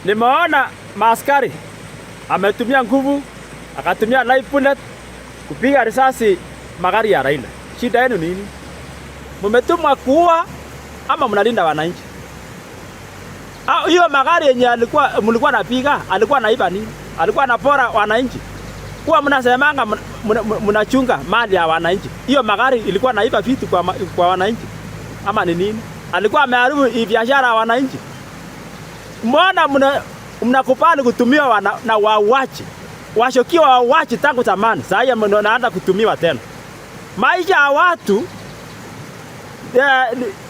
Nimeona maaskari ametumia nguvu, akatumia live bullet kupiga risasi magari ya Raila. Shida yenu nini? Mmetumwa kuua ama mnalinda wananchi? Hiyo magari yenye mlikuwa napiga, alikuwa naiba nini? Alikuwa anapora wananchi. Kwa mnasemanga mnachunga mali ya wananchi. Hiyo magari ilikuwa naiba vitu kwa wananchi. Ama ni nini? Alikuwa ameharibu biashara ya wananchi. Mbona mnakubali kutumiwa na wauaji? Washukiwa wauaji tangu zamani. Sasa mnaanza kutumiwa tena. Maisha ya watu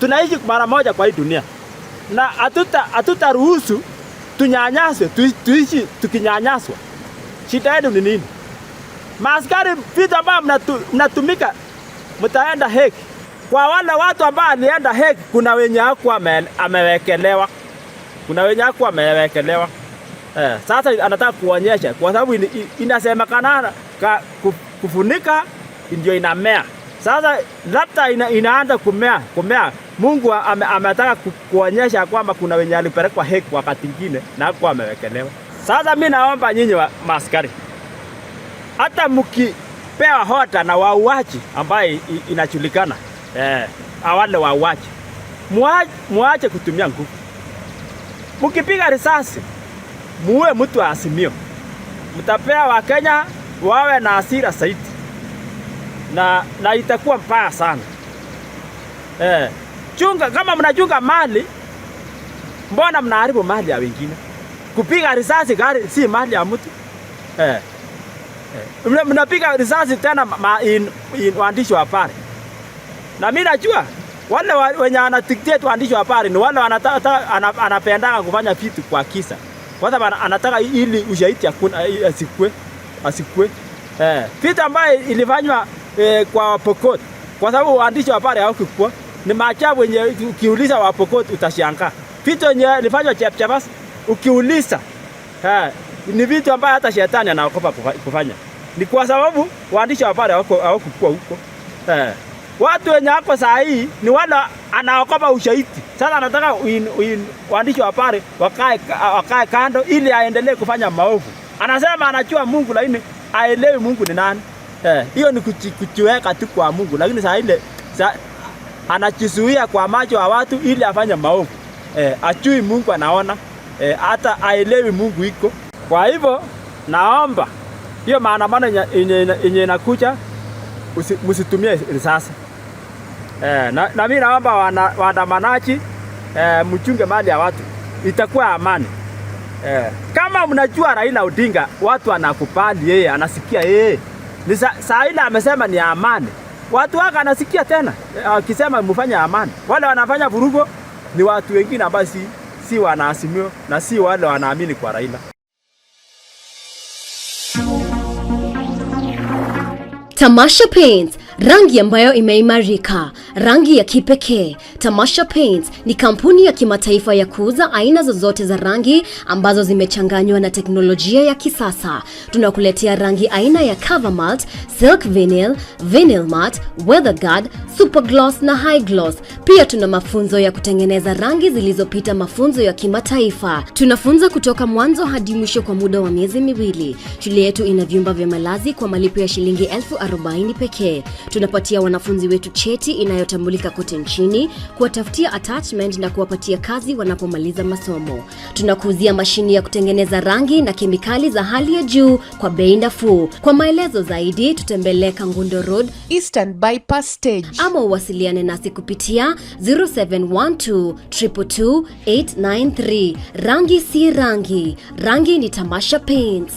tunaishi mara moja kwa hii dunia. Na hatutaruhusu tunyanyaswe, tuishi tukinyanyaswa. Shida yenu ni nini? Maaskari vitu ambavyo mnatumika mtaenda Hague. Kwa wale watu ambao alienda Hague kuna wenye hakuwa amewekelewa. Kuna wenye hakuwa amewekelewa. Sasa anataka kuonyesha kwa sababu inasemekana kufunika ndio inamea. Sasa labda inaanza kumea. Mungu ametaka kuonyesha kwamba kuna wenye alipelekwa Hague wakati mwingine na hakuwa amewekelewa. Sasa mimi naomba nyinyi maaskari, hata mkipewa hota na wauaji ambaye inajulikana, wale wauaji, muache kutumia nguvu. Mkipiga risasi, muue mtu Azimio. Mtapea Wakenya wawe na hasira zaidi. Na itakuwa mbaya sana. Chunga, kama mnachunga mali, mbona mnaharibu mali ya wengine? Kupiga risasi gari si mali ya mtu. Mnapiga risasi tena waandishi wa habari. Na mimi najua wale wenye anadictate waandishi wa habari ni wale anapenda kufanya vitu kwa kisa. Kwa sababu anataka ili ushahidi asikwe. Vitu ambayo ilifanywa kwa Pokot. Kwa sababu waandishi wa habari hawakuwa. Ni maajabu wenye ukiuliza wa Pokot utashangaa. Vitu yenye ilifanywa Chepchebas ukiuliza ni vitu ambayo hata shetani anaogopa kufanya. Ni kwa sababu waandishi wa habari hawakuwa huko. Watu wenye hapo saa hii ni wale anaogopa ushahidi. Sasa anataka waandishi wa habari wakae kando ili aendelee kufanya maovu. Anasema anajua Mungu lakini haelewi Mungu ni nani. Hiyo ni kujiweka tu kwa Mungu, lakini saa ile anajizuia kwa macho ya watu ili afanye maovu. Ajui Mungu anaona, hata haelewi Mungu iko. Kwa hivyo naomba hiyo maandamano yenye inakuja msitumie risasi. Na mimi naomba waandamanaji mchunge mali ya watu. Itakuwa amani. Kama mnajua Raila Odinga watu wanakubali yeye, anasikia yeye. Ni saa ile amesema ni amani. Watu wake anasikia tena akisema mfanye amani. Wale wanafanya vurugo ni watu wengine ambao si wanaazimio na si wale wanaamini kwa Raila. Tamasha Paints, rangi ambayo imeimarika, rangi ya kipekee. Tamasha Paints ni kampuni ya kimataifa ya kuuza aina zozote za rangi ambazo zimechanganywa na teknolojia ya kisasa. Tunakuletea rangi aina ya cover matte, silk vinyl, vinyl matte, weather guard, super gloss na high gloss. Pia tuna mafunzo ya kutengeneza rangi zilizopita mafunzo ya kimataifa. Tunafunza kutoka mwanzo hadi mwisho kwa muda wa miezi miwili. Shule yetu ina vyumba vya malazi kwa malipo ya shilingi 40,000 pekee. Tunapatia wanafunzi wetu cheti inayotambulika kote nchini, kuwatafutia attachment na kuwapatia kazi wanapomaliza masomo. Tunakuuzia mashini ya kutengeneza rangi na kemikali za hali ya juu kwa bei nafuu. Kwa maelezo zaidi tutembelee Kangundo Road, Eastern Bypass Stage, ama uwasiliane nasi kupitia 0712 222 893. Rangi si rangi, rangi ni Tamasha Paints.